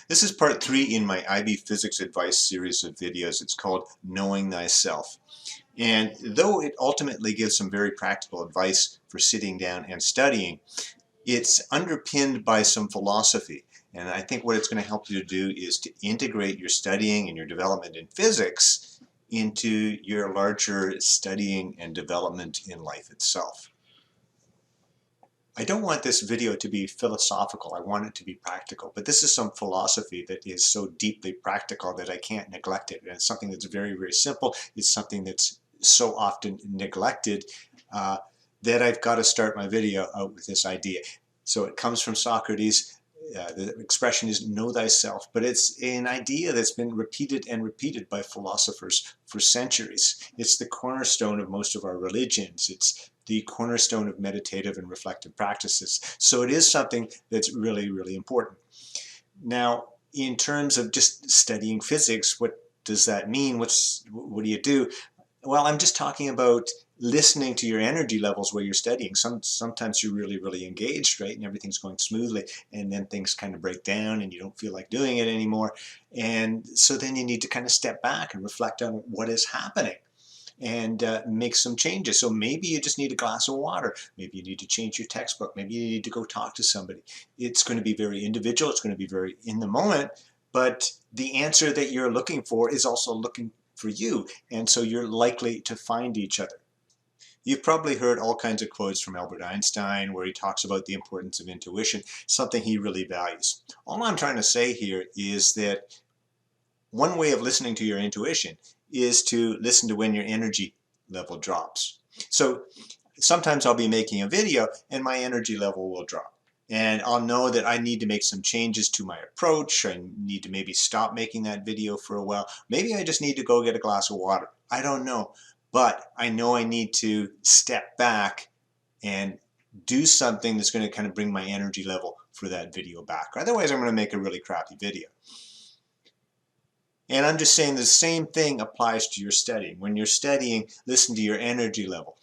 This is part 3 in my IB Physics Advice series of videos. It's called Knowing Thyself. And though it ultimately gives some very practical advice for sitting down and studying, it's underpinned by some philosophy. And I think what it's going to help you to do is to integrate your studying and your development in physics into your larger studying and development in life itself. I don't want this video to be philosophical, I want it to be practical, but this is some philosophy that is so deeply practical that I can't neglect it. And it's something that's very, very simple. It's something that's so often neglected that I've got to start my video out with this idea. So it comes from Socrates. The expression is know thyself, but it's an idea that's been repeated and repeated by philosophers for centuries. It's the cornerstone of most of our religions. It's the cornerstone of meditative and reflective practices. So it is something that's really, really important. Now, in terms of just studying physics, what does that mean? What do you do? Well, I'm just talking about listening to your energy levels while you're studying. Sometimes you're really, really engaged, right? And everything's going smoothly, and then things kind of break down and you don't feel like doing it anymore. And so then you need to kind of step back and reflect on what is happening and make some changes. So maybe you just need a glass of water. Maybe you need to change your textbook. Maybe you need to go talk to somebody. It's going to be very individual. It's going to be very in the moment, but the answer that you're looking for is also looking for you, and so you're likely to find each other. You've probably heard all kinds of quotes from Albert Einstein where he talks about the importance of intuition, something he really values. All I'm trying to say here is that one way of listening to your intuition is to listen to when your energy level drops. So sometimes I'll be making a video and my energy level will drop. And I'll know that I need to make some changes to my approach. I need to maybe stop making that video for a while. Maybe I just need to go get a glass of water. I don't know. But I know I need to step back and do something that's going to kind of bring my energy level for that video back. Otherwise, I'm going to make a really crappy video. And I'm just saying the same thing applies to your studying. When you're studying, listen to your energy level.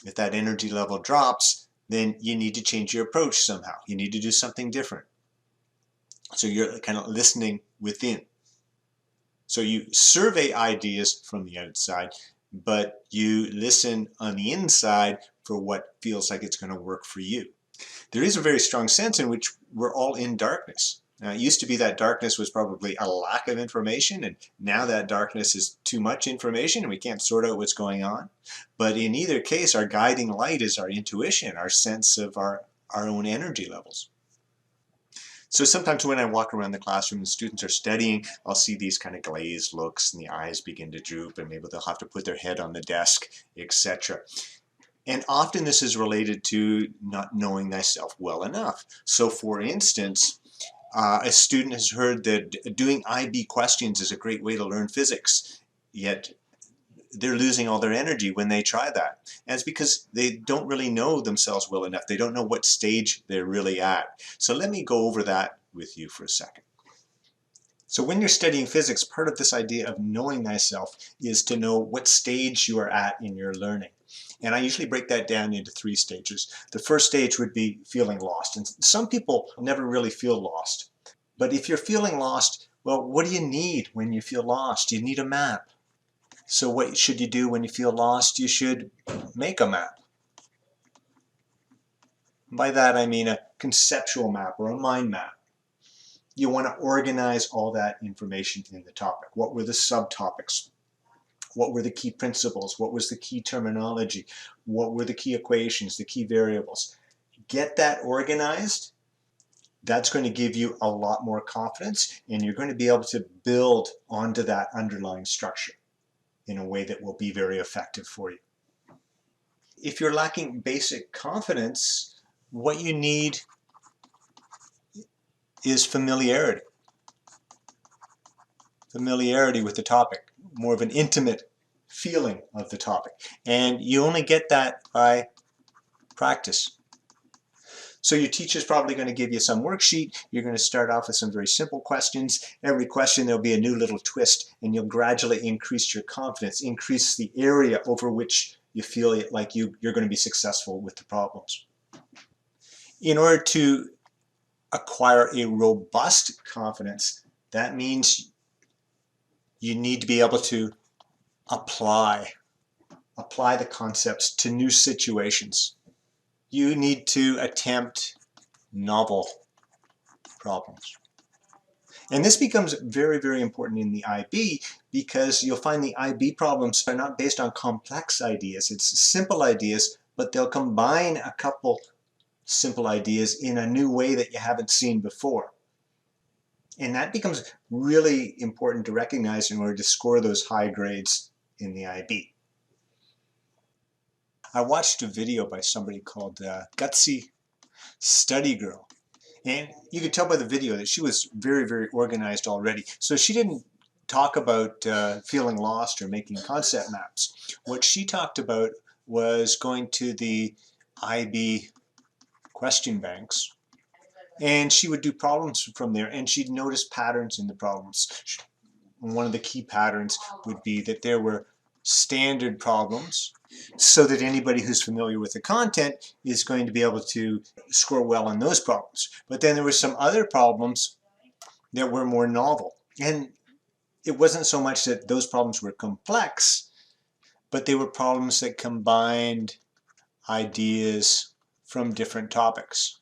If that energy level drops, then you need to change your approach somehow. You need to do something different. So you're kind of listening within. So you survey ideas from the outside, but you listen on the inside for what feels like it's going to work for you. There is a very strong sense in which we're all in darkness. Now, it used to be that darkness was probably a lack of information, and now that darkness is too much information and we can't sort out what's going on. But in either case, our guiding light is our intuition, our sense of our own energy levels. So sometimes when I walk around the classroom and students are studying, I'll see these kind of glazed looks and the eyes begin to droop, and maybe they'll have to put their head on the desk, etc. And often this is related to not knowing thyself well enough. So for instance, a student has heard that doing IB questions is a great way to learn physics, yet they're losing all their energy when they try that. And it's because they don't really know themselves well enough. They don't know what stage they're really at. So let me go over that with you for a second. So when you're studying physics, part of this idea of knowing thyself is to know what stage you are at in your learning. And I usually break that down into 3 stages. The first stage would be feeling lost. And some people never really feel lost. But if you're feeling lost, well, what do you need when you feel lost? You need a map. So what should you do when you feel lost? You should make a map. By that I mean a conceptual map or a mind map. You want to organize all that information in the topic. What were the subtopics? What were the key principles? What was the key terminology? What were the key equations, the key variables? Get that organized. That's going to give you a lot more confidence, and you're going to be able to build onto that underlying structure in a way that will be very effective for you. If you're lacking basic confidence, what you need is familiarity. Familiarity with the topic, more of an intimate feeling of the topic. And you only get that by practice. So your teacher's probably going to give you some worksheet. You're going to start off with some very simple questions. Every question there'll be a new little twist, and you'll gradually increase your confidence, increase the area over which you feel like you're going to be successful with the problems. In order to acquire a robust confidence, That means you need to be able to apply the concepts to new situations. You need to attempt novel problems. And this becomes very, very important in the IB because you'll find the IB problems are not based on complex ideas. It's simple ideas, but they'll combine a couple simple ideas in a new way that you haven't seen before. And that becomes really important to recognize in order to score those high grades in the IB. I watched a video by somebody called Gutsy Study Girl. And you could tell by the video that she was very, very organized already. So she didn't talk about feeling lost or making concept maps. What she talked about was going to the IB question banks, and she would do problems from there, and she'd notice patterns in the problems. One of the key patterns would be that there were standard problems, so that anybody who's familiar with the content is going to be able to score well on those problems. But then there were some other problems that were more novel. And it wasn't so much that those problems were complex, but they were problems that combined ideas from different topics.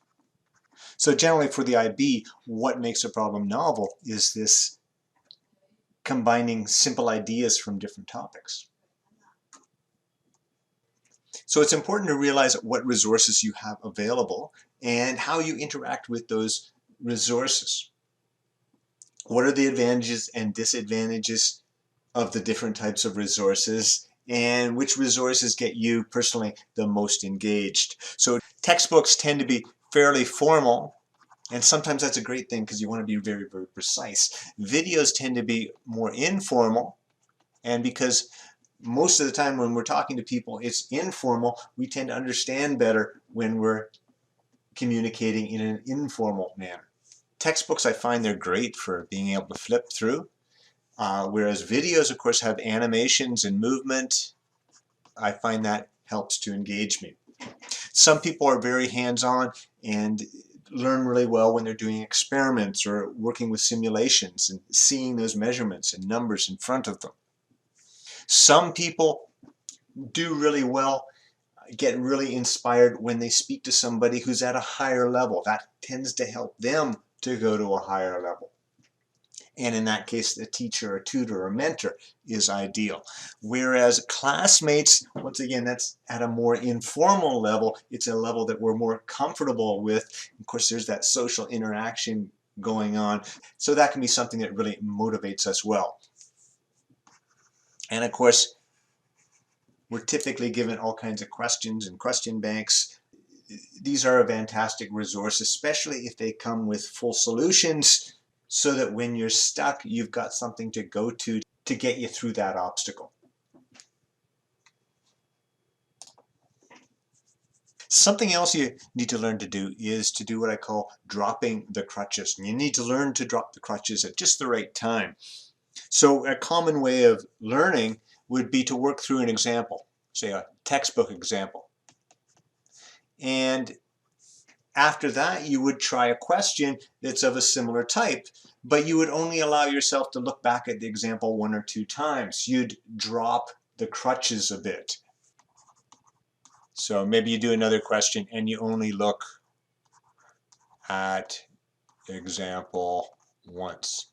So generally for the IB, what makes a problem novel is this combining simple ideas from different topics. So it's important to realize what resources you have available and how you interact with those resources. What are the advantages and disadvantages of the different types of resources, and which resources get you personally the most engaged? So textbooks tend to be fairly formal, and sometimes that's a great thing because you want to be very, very precise. Videos tend to be more informal, and because most of the time when we're talking to people, it's informal, we tend to understand better when we're communicating in an informal manner. Textbooks, I find they're great for being able to flip through, whereas videos, of course, have animations and movement. I find that helps to engage me. Some people are very hands-on and learn really well when they're doing experiments or working with simulations and seeing those measurements and numbers in front of them. Some people do really well, get really inspired when they speak to somebody who's at a higher level. That tends to help them to go to a higher level. And in that case, a teacher, a tutor, or mentor is ideal. Whereas classmates, once again, that's at a more informal level. It's a level that we're more comfortable with. Of course, there's that social interaction going on. So that can be something that really motivates us well. And of course, we're typically given all kinds of questions and question banks. These are a fantastic resource, especially if they come with full solutions, so that when you're stuck, you've got something to go to get you through that obstacle. Something else you need to learn to do is to do what I call dropping the crutches. And you need to learn to drop the crutches at just the right time. So a common way of learning would be to work through an example, say a textbook example. And after that, you would try a question that's of a similar type, but you would only allow yourself to look back at the example 1 or 2 times. You'd drop the crutches a bit. So maybe you do another question and you only look at example once.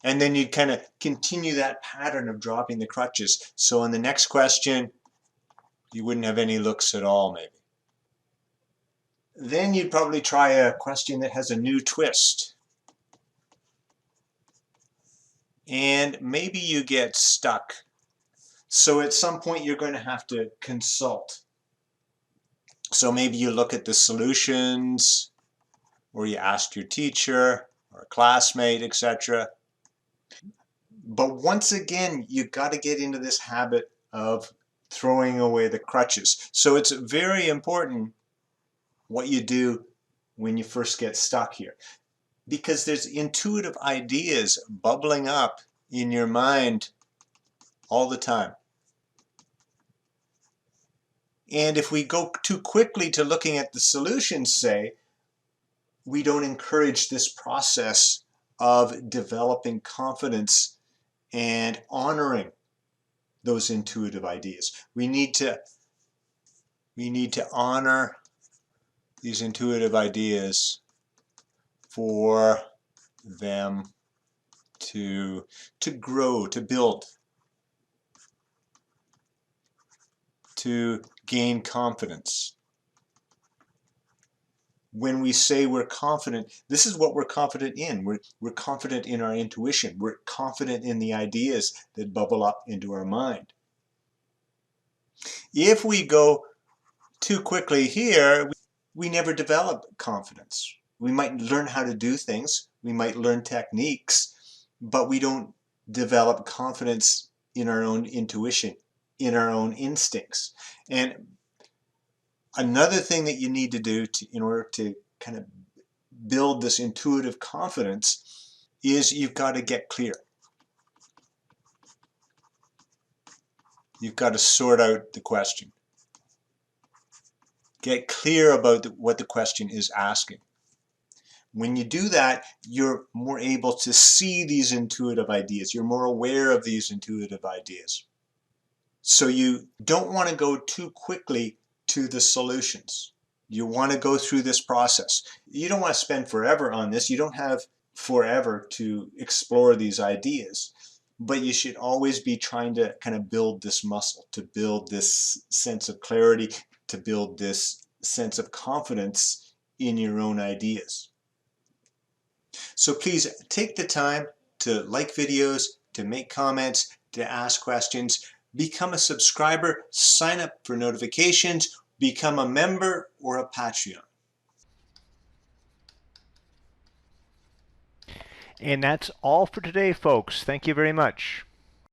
And then you'd kind of continue that pattern of dropping the crutches. So in the next question, you wouldn't have any looks at all, maybe. Then you'd probably try a question that has a new twist. And maybe you get stuck. So at some point you're going to have to consult. So maybe you look at the solutions, or you ask your teacher or a classmate, etc. But once again, you've got to get into this habit of throwing away the crutches. So it's very important what you do when you first get stuck here, because there's intuitive ideas bubbling up in your mind all the time. And if we go too quickly to looking at the solutions, say, we don't encourage this process of developing confidence and honoring those intuitive ideas. We need to honor these intuitive ideas for them to grow, to build, to gain confidence. When we say we're confident, this is what we're confident in. We're confident in our intuition. We're confident in the ideas that bubble up into our mind. If we go too quickly here, we never develop confidence. We might learn how to do things, we might learn techniques, but we don't develop confidence in our own intuition, in our own instincts. And another thing that you need to do in order to kind of build this intuitive confidence is you've got to get clear. You've got to sort out the question. Get clear about what the question is asking. When you do that, you're more able to see these intuitive ideas. You're more aware of these intuitive ideas. So you don't want to go too quickly to the solutions. You want to go through this process. You don't want to spend forever on this. You don't have forever to explore these ideas. But you should always be trying to kind of build this muscle, to build this sense of clarity, to build this sense of confidence in your own ideas. So please take the time to like videos, to make comments, to ask questions, become a subscriber, sign up for notifications, become a member or a Patreon. And that's all for today, folks. Thank you very much.